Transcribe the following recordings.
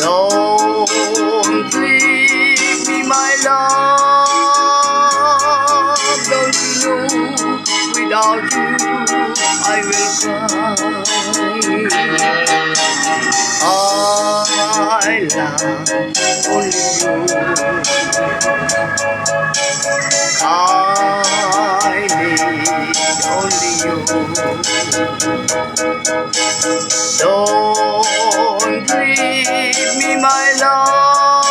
Don't leave me, my love. Don't you know, without you I will cry. I love only you. I need only you. Don't leave me, my love.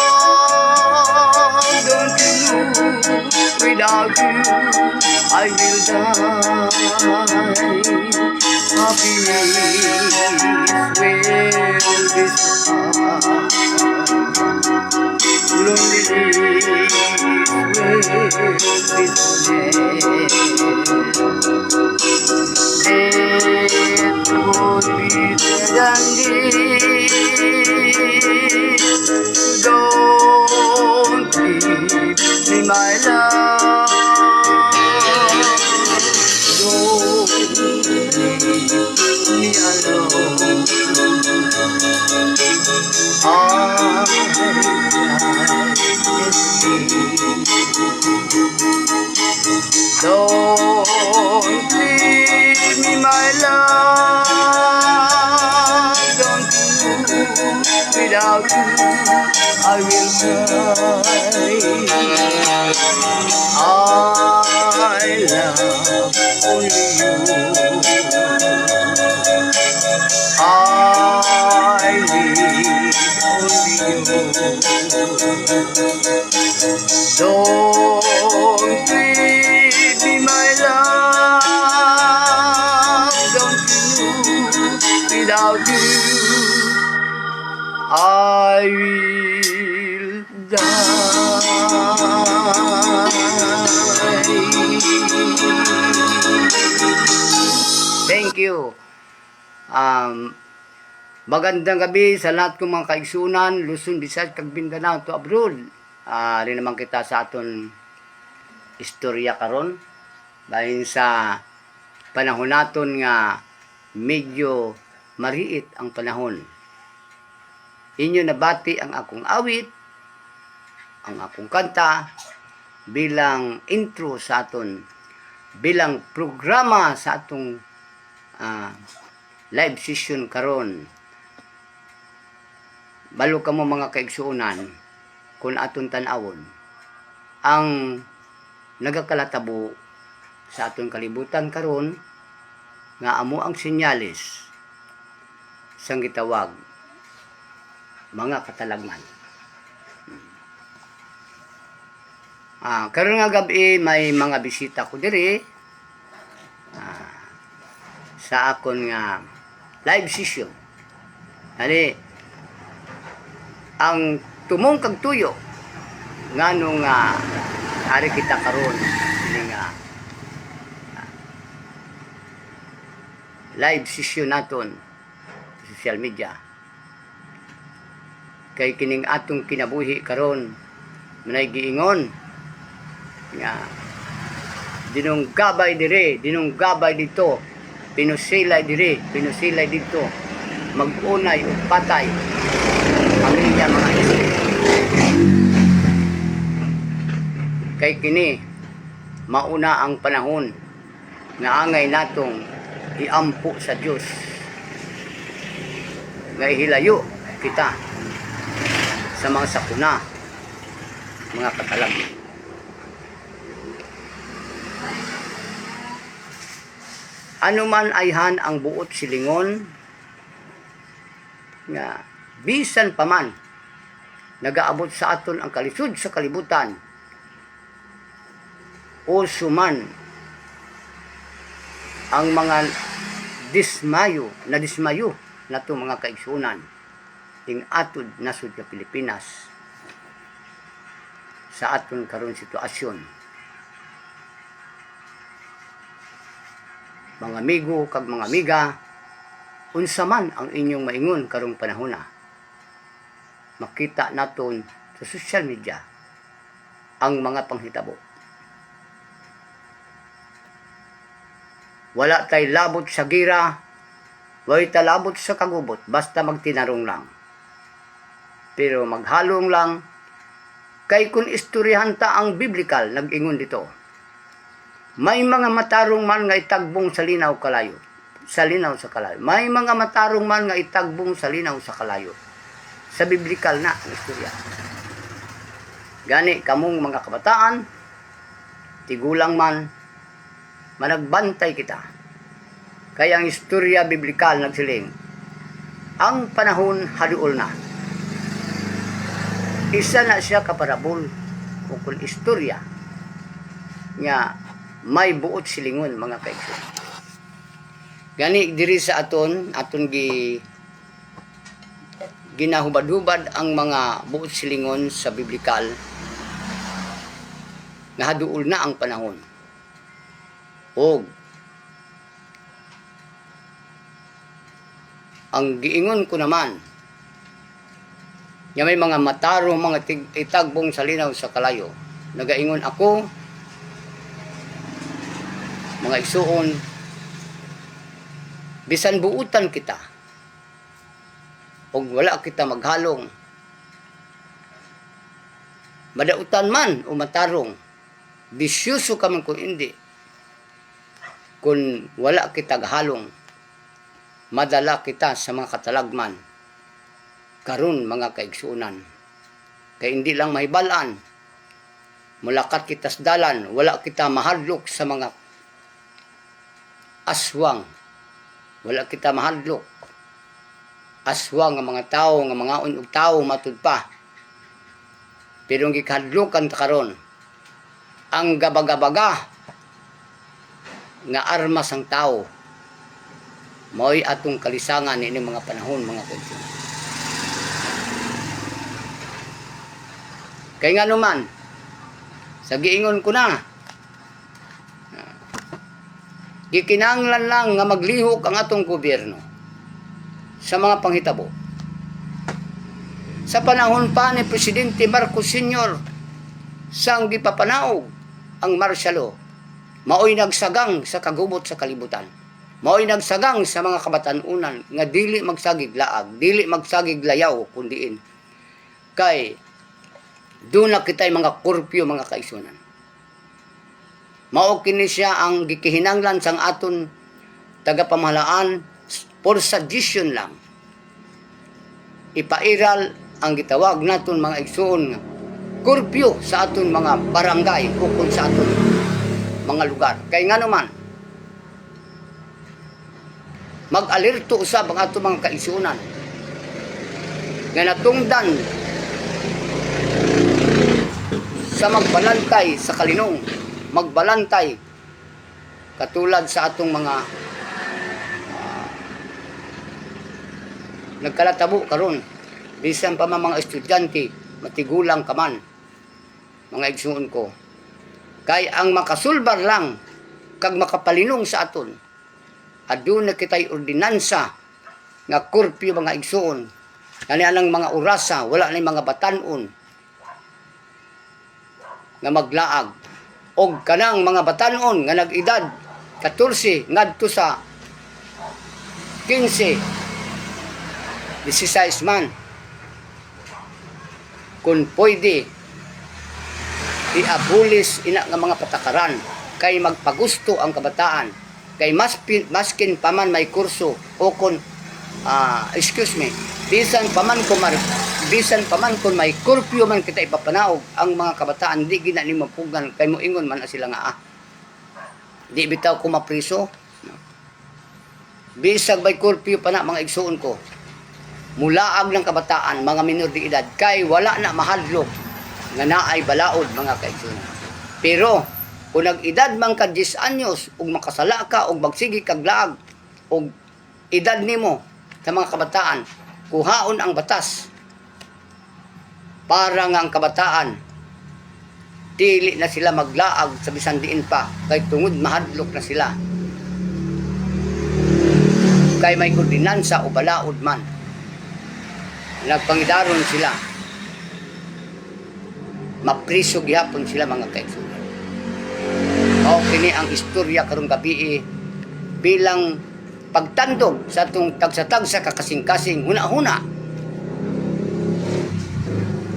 Don't you know, without you I will die. Happiness will be sad. Loneliness will be sad. It would be better than this. Don't leave me, my love. Don't leave me alone. I don't leave me, my love. Don't you, without you I will cry. I love only you. I need only you. Don't leave me, my love. Don't you know, without you I will die. Thank you. Magandang gabi sa lahat kong mga kaigsunan, Luzon, Visayas, kag Mindanao to abroad. Rin naman kita sa aton istorya karon dahil sa panahon naton nga medyo mariit ang panahon. Inyo nabati ang akong awit, ang akong kanta bilang intro sa aton, bilang programa sa atong live session karon. Balo ka mo mga kaigsuunan kung aton tanawon ang nagakalatabo sa aton kalibutan karon nga amo ang sinyalis sang gitawag mga katalagman. Karon nga gabi may mga bisita ko diri sa akon nga live session. Ani ang tumong kag tuyo nganong ari kita karon ini nga live session naton sa social media kay kining atong kinabuhi karon manay giingon nga dinunggabay dire, dinunggabay dito, pinusilay dire, pinusilay dito, mag-unay ug patay pamilya mga isip. Kay kini mauna ang panahon nga angay natong iampo sa Dios nga ihilayo kita sa mga sakuna, mga katalagman. Ano man ayhan ang buot silingon nga bisan pa man nagaabot sa aton ang kalisud sa kalibutan o suman ang mga dismayo nato mga kaigsunan ting atod nasud sa Pilipinas sa aton karon sitwasyon. Mga amigo kag mga amiga, unsa man ang inyong maingon karong panahona, makita naton sa social media ang mga panghitabo. Wala tay labot sa gira, Way talabot sa kagubot, basta magtinarong lang. Pero maghalong lang, kay kun istoryahan ta ang biblikal, nag-ingon dito. May mga matarong man nga itagbong sa linaw kalayo. Sa linaw sa kalayo. May mga matarong man nga itagbong sa linaw sa kalayo. Sa biblikal na ang istorya. Gani kamong mga kabataan, tigulang man, managbantay kita. Kaya ang istorya biblikal nagsiling, ang panahon haduol na. Isa na siya kaparabol o kung istorya nga may buot silingon mga kaigsoon. Gani diri sa aton ginahubad-hubad ang mga buot silingon sa biblikal nga haduol na ang panahon. Og ang giingon ko naman nga may mga mataro, mga itagbong sa linaw sa kalayo. Nagaingon ako, mga igsuon, bisan buutan kita, o wala kita maghalong, madautan man o matarong, bisyoso ka man kung hindi, kung wala kita halong, madala kita sa mga katalagman, karon mga kaigsuunan. Kay hindi lang mahibalaan, mulakat kita sa dalan, wala kita mahadlok sa mga aswang. Wala kita mahadlok. Aswang nga mga tao, nga mga unog tao matud pa. Pero ang gikahadlokan ta karon, ang gabaga-baga nga armas ang tao, mo'y atong kalisangan ini mga panahon mga kaigsuunan. Kay nga naman, sa giingon ko na, gikinanglan lang nga maglihok ang atong gobyerno sa mga panghitabo. Sa panahon pa ni Presidente Marcos Sr., sang gipapanaog ang martial law, mao'y nagsagang sa kagubot sa kalibutan. Mao'y nagsagang sa mga kabatanunan nga dili magsagig laag, dili magsagig layaw, kundiin. Kay doon na kita'y mga kurpyo, mga kaisunan. Mao kini siya ang gikihinanglan sang aton tagapamahalaan for suggestion lang. Ipairal ang gitawag naton mga igsuon nga kurpyo sa aton mga barangay o kung sa aton mga lugar. Kay nga naman, mag-alerto usab ang aton mga kaisunan nga natungdan sa magbalantay sa kalinong, magbalantay katulad sa atong mga nagkalatabo karon, bisan pa mga estudyante, matigulang kaman, mga igsuon ko. Kay ang makasulbar lang kag makapalinong sa aton, aduna kitay ordinansa nga kurpyo mga igsuon. Kani anang mga orasa, wala na mga batanon nga maglaag, og kanang mga batanon nga nag-edad 14 ngadto sa 15 16 man, kung pwede i-abolis ina nga mga patakaran, kay magpagusto ang kabataan, kay maskin paman may kurso o kung bisan paman kung may kurpyo man kita ipapanaog, ang mga kabataan di gina ni mapugan, kay moingon man na sila nga di bitaw ko mapriso. Bisag may kurpyo pa na mga igsuon ko, mulaag ng kabataan, mga minor de edad, kay wala na mahadlok nga naay balaod mga kaigsuon. Pero kung nag-edad man ka 10 anyos ug makasala ka ug magsigi kag laag ug edad nimo sa mga kabataan, kuhaon ang batas para nga ang kabataan dili na sila maglaag sa bisan diin pa, kay tungod mahadlok na sila, kay may ordinansa o balaod man, nagpangidaron sila, mapriso gihapon sila mga kaigsunan. O kini ang istorya karong gabi bilang pagtandog sa atong tagsa-tagsa kakasing-kasing huna-huna.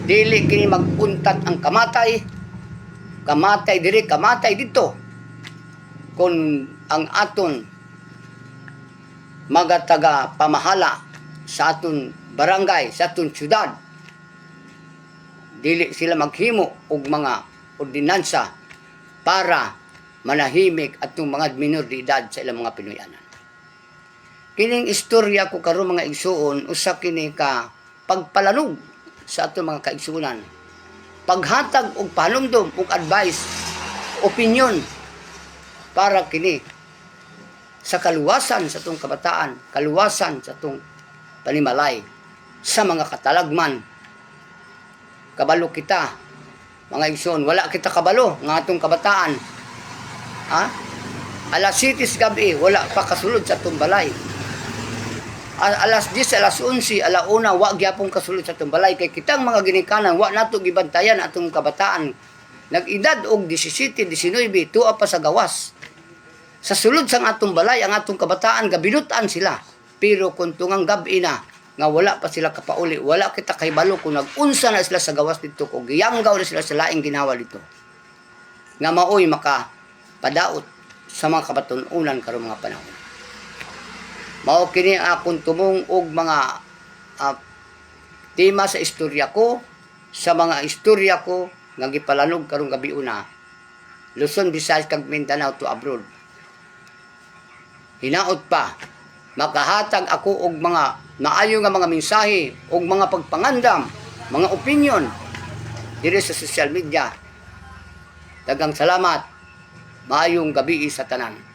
Dili kini maguntat ang kamatay. Kamatay diri, kamatay dito. Kung ang aton magataga pamahala sa aton barangay, sa aton syudad, dili sila maghimo og mga ordinansa para manahimik atong mga minor de edad sa ilang mga Pinoyanan. Kining istorya ko karon mga igsuon, usa kini ka pagpalanog sa atong mga kaigsuonan. Paghatag og panumdum og advice, opinion para kini sa kaluwasan sa atong kabataan, kaluwasan sa atong panimalay, sa mga katalagman. Kabalo kita, mga igsoon, wala kita kabalo nga atong kabataan. Ha? Alas 7 gabi, wala pa kasulod sa atong balay. Alas 10, alas 11, alauna, wa gyapon kasulod sa atong balay. Kay kitang mga ginikanan, wa nato gibantayan atong kabataan. Nag-edad og 17, 19, tuwa pa sa gawas. Sa sulod sang atong balay, ang atong kabataan, gabinutan sila. Pero kung tungang gabi na, nga wala pa sila kapauli, wala kita kahibalo kung nag-unsa na sila sa gawas dito, kung giyanggaw na sila sa laing ginawa dito. Nga maoy makapadaot sa mga kabatununan karong mga panahon. Mao kini akong tumong og mga tema sa istorya ko, sa mga istorya ko nga gipalanog karong gabi una. Luzon, Visayas kag Mindanao to abroad. Hinaot pa, makahatag ako og mga maayo nga mga mensahe og mga pagpangandam, mga opinion diri sa social media. Daghang salamat. Maayong gabi sa tanan.